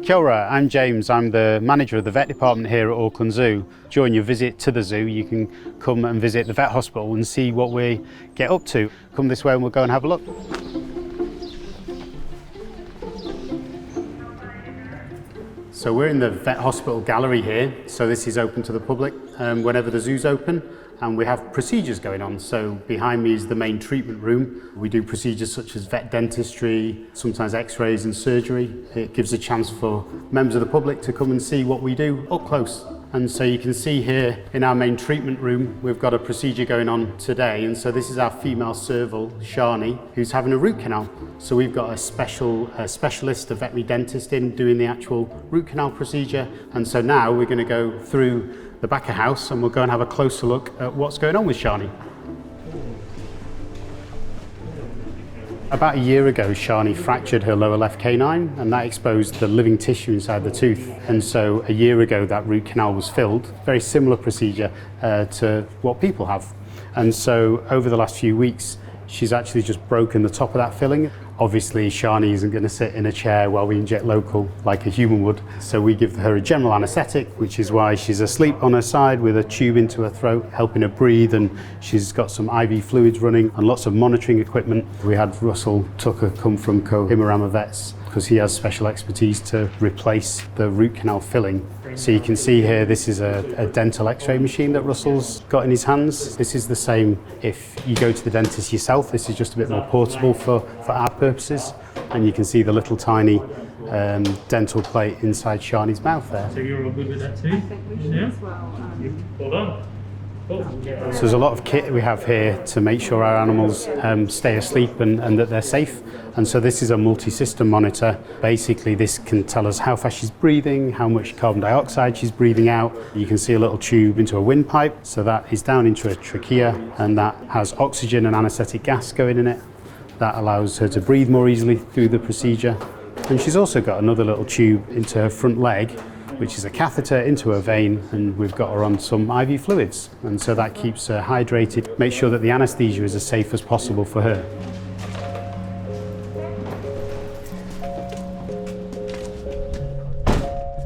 Kia ora, I'm James. I'm the manager of the vet department here at Auckland Zoo. During your visit to the zoo, you can come and visit the vet hospital and see what we get up to. Come this way and we'll go and have a look. So we're in the vet hospital gallery here. So this is open to the public whenever the zoo's open. And we have procedures going on. So behind me is the main treatment room. We do procedures such as vet dentistry, sometimes x-rays and surgery. It gives a chance for members of the public to come and see what we do up close. And so you can see here in our main treatment room, we've got a procedure going on today. And so this is our female serval, Shani, who's having a root canal. So we've got a specialist, a veterinary dentist in doing the actual root canal procedure. And so now we're going to go through the back of house and we'll go and have a closer look at what's going on with Shani. About a year ago, Shani fractured her lower left canine and that exposed the living tissue inside the tooth. And so a year ago, that root canal was filled. Very similar procedure to what people have. And so over the last few weeks, she's actually just broken the top of that filling. Obviously, Shani isn't going to sit in a chair while we inject local like a human would. So we give her a general anaesthetic, which is why she's asleep on her side with a tube into her throat, helping her breathe, and she's got some IV fluids running and lots of monitoring equipment. We had Russell Tucker come from Kohimarama Vets because he has special expertise to replace the root canal filling. So you can see here, this is a dental x-ray machine that Russell's got in his hands. This is the same if you go to the dentist yourself. This is just a bit more portable for our purposes. And you can see the little tiny dental plate inside Shani's mouth there. So you're all good with that too? I think we should as well. Hold on. So there's a lot of kit we have here to make sure our animals stay asleep and that they're safe. And so this is a multi-system monitor. Basically, this can tell us how fast she's breathing, how much carbon dioxide she's breathing out. You can see a little tube into a windpipe. So that is down into a trachea and that has oxygen and anaesthetic gas going in it. That allows her to breathe more easily through the procedure. And she's also got another little tube into her front leg, which is a catheter into her vein, and we've got her on some IV fluids. And so that keeps her hydrated, makes sure that the anaesthesia is as safe as possible for her.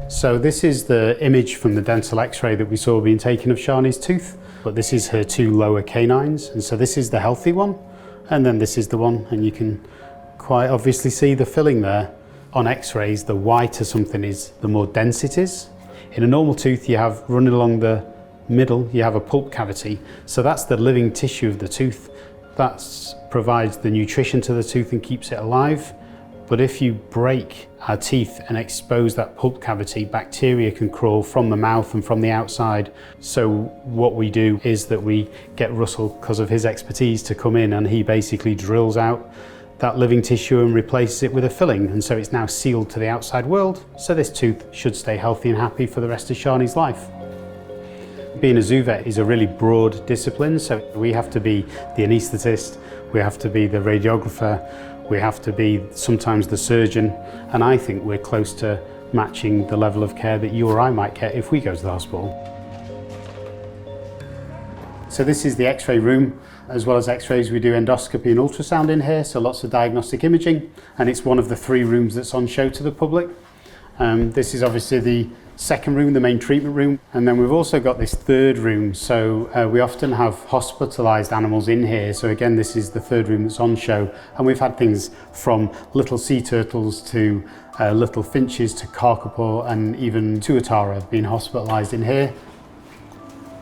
So this is the image from the dental x-ray that we saw being taken of Shani's tooth, but this is her two lower canines. And so this is the healthy one, and then this is the one, and you can quite obviously see the filling there. On x-rays, the whiter something is, the more dense it is. In a normal tooth, you have running along the middle, you have a pulp cavity. So that's the living tissue of the tooth. That provides the nutrition to the tooth and keeps it alive. But if you break our teeth and expose that pulp cavity, bacteria can crawl from the mouth and from the outside. So what we do is that we get Russell, because of his expertise, to come in and he basically drills out that living tissue and replaces it with a filling, and so it's now sealed to the outside world, so this tooth should stay healthy and happy for the rest of Shani's life. Being a zoo vet is a really broad discipline, so we have to be the anaesthetist, we have to be the radiographer, we have to be sometimes the surgeon, and I think we're close to matching the level of care that you or I might get if we go to the hospital. So this is the x-ray room. As well as x-rays, we do endoscopy and ultrasound in here, so lots of diagnostic imaging, and it's one of the 3 rooms that's on show to the public. This is obviously the second room, the main treatment room, and then we've also got this 3rd room. So we often have hospitalised animals in here, so again this is the 3rd room that's on show, and we've had things from little sea turtles to little finches to kakapo and even tuatara being hospitalised in here.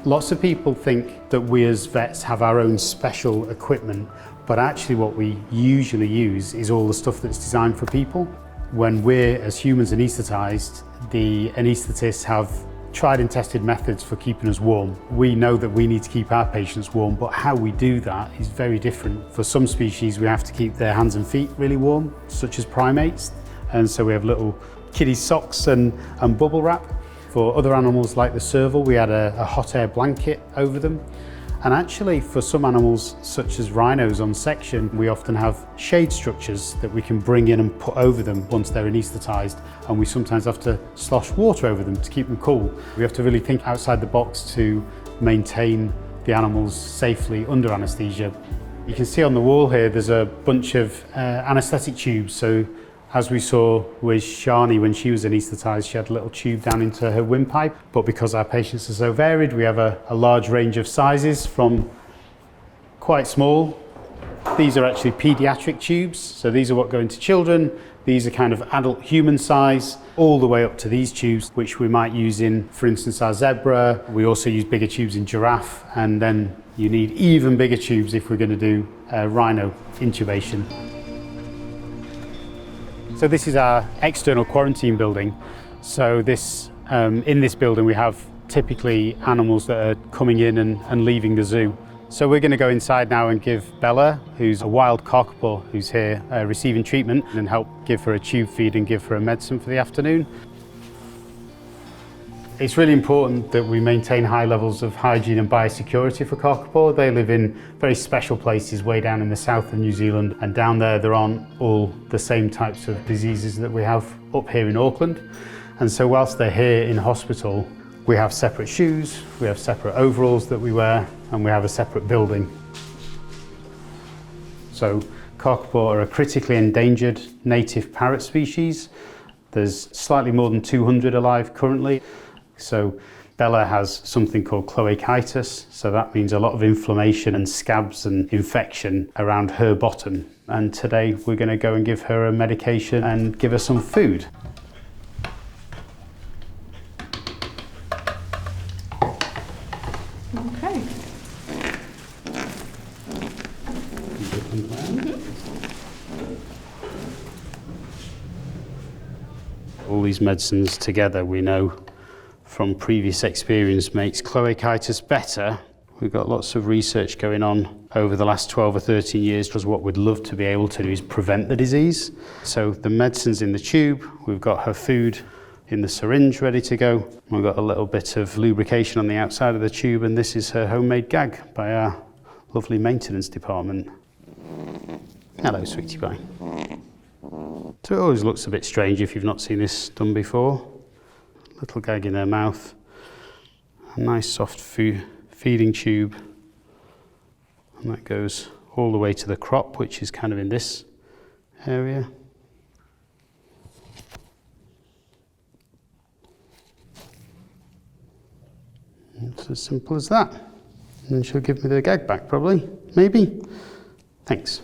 Lots of people think that we as vets have our own special equipment, but actually what we usually use is all the stuff that's designed for people. When we're, as humans, anaesthetised, the anaesthetists have tried and tested methods for keeping us warm. We know that we need to keep our patients warm, but how we do that is very different. For some species, we have to keep their hands and feet really warm, such as primates, and so we have little kiddie socks and bubble wrap. For other animals like the serval, we had a hot air blanket over them. And actually for some animals, such as rhinos on section, we often have shade structures that we can bring in and put over them once they're anaesthetised, and we sometimes have to slosh water over them to keep them cool. We have to really think outside the box to maintain the animals safely under anaesthesia. You can see on the wall here there's a bunch of anaesthetic tubes, so As we saw with Shani when she was anaesthetised, she had a little tube down into her windpipe. But because our patients are so varied, we have a large range of sizes from quite small. These are actually paediatric tubes, so these are what go into children. These are kind of adult human size, all the way up to these tubes, which we might use in, for instance, our zebra. We also use bigger tubes in giraffe, and then you need even bigger tubes if we're going to do rhino intubation. So this is our external quarantine building. So this, in this building we have typically animals that are coming in and leaving the zoo. So we're going to go inside now and give Bella, who's a wild cockapoo who's here receiving treatment, and help give her a tube feed and give her a medicine for the afternoon. It's really important that we maintain high levels of hygiene and biosecurity for cockapoo. They live in very special places way down in the south of New Zealand, and down there aren't all the same types of diseases that we have up here in Auckland. And so whilst they're here in hospital, we have separate shoes, we have separate overalls that we wear, and we have a separate building. So cockapoo are a critically endangered native parrot species. There's slightly more than 200 alive currently. So Bella has something called cloacitis, so that means a lot of inflammation and scabs and infection around her bottom. And today we're going to go and give her a medication and give her some food. Okay. All these medicines together, we know from previous experience, makes cloacitis better. We've got lots of research going on over the last 12 or 13 years, because what we'd love to be able to do is prevent the disease. So the medicine's in the tube, we've got her food in the syringe ready to go. We've got a little bit of lubrication on the outside of the tube, and this is her homemade gag by our lovely maintenance department. Hello, sweetie pie. So it always looks a bit strange if you've not seen this done before. Little gag in her mouth, a nice soft feeding tube, and that goes all the way to the crop, which is kind of in this area. It's as simple as that. And she'll give me the gag back probably, maybe. Thanks.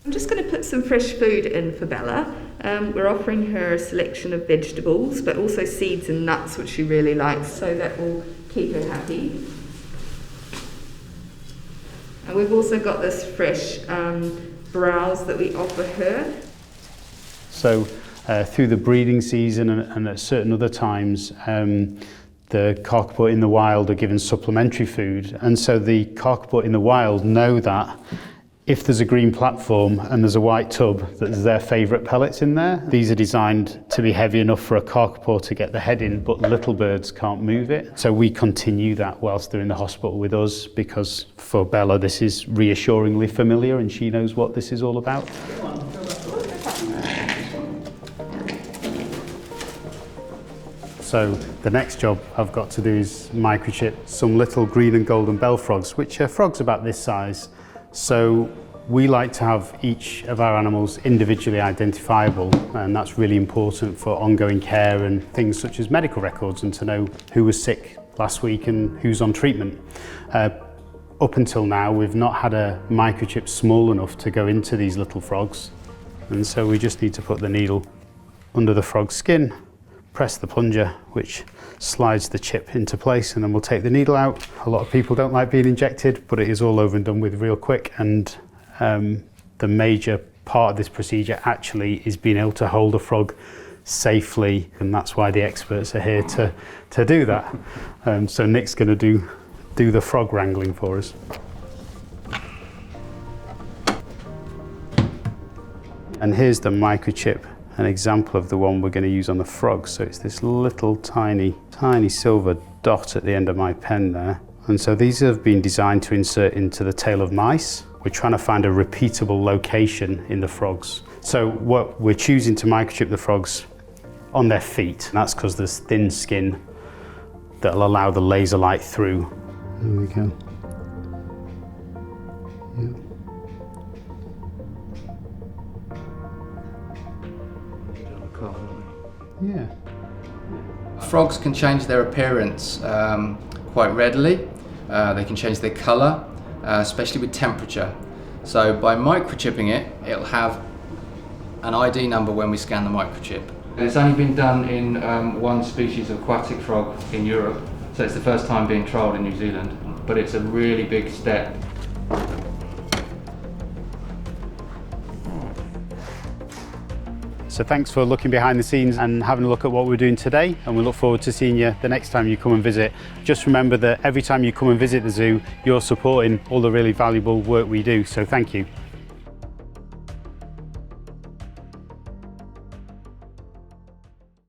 I'm just going to put some fresh food in for Bella. We're offering her a selection of vegetables, but also seeds and nuts, which she really likes, so that will keep her happy. And we've also got this fresh browse that we offer her. So through the breeding season and at certain other times, the cockapoo in the wild are given supplementary food, and so the cockapoo in the wild know that if there's a green platform and there's a white tub, that there's their favourite pellets in there. These are designed to be heavy enough for a cockapoo to get the head in, but little birds can't move it. So we continue that whilst they're in the hospital with us, because for Bella this is reassuringly familiar and she knows what this is all about. So the next job I've got to do is microchip some little green and golden bell frogs, which are frogs about this size. So we like to have each of our animals individually identifiable, and that's really important for ongoing care and things such as medical records, and to know who was sick last week and who's on treatment. Up until now we've not had a microchip small enough to go into these little frogs, and so we just need to put the needle under the frog's skin, press the plunger, which slides the chip into place, and then we'll take the needle out. A lot of people don't like being injected, but it is all over and done with real quick, and the major part of this procedure actually is being able to hold a frog safely, and that's why the experts are here to do that. So Nick's going to do the frog wrangling for us. And here's the microchip, an example of the one we're going to use on the frog. So it's this little tiny silver dot at the end of my pen there. And so these have been designed to insert into the tail of mice. We're trying to find a repeatable location in the frogs. So what we're choosing to microchip the frogs on their feet, and that's because there's thin skin that'll allow the laser light through. There we go. Yeah. Frogs can change their appearance quite readily. They can change their colour, especially with temperature. So by microchipping it, it'll have an ID number when we scan the microchip. It's only been done in one species of aquatic frog in Europe, so it's the first time being trialled in New Zealand, but it's a really big step. So thanks for looking behind the scenes and having a look at what we're doing today, and we look forward to seeing you the next time you come and visit. Just remember that every time you come and visit the zoo, you're supporting all the really valuable work we do, so thank you.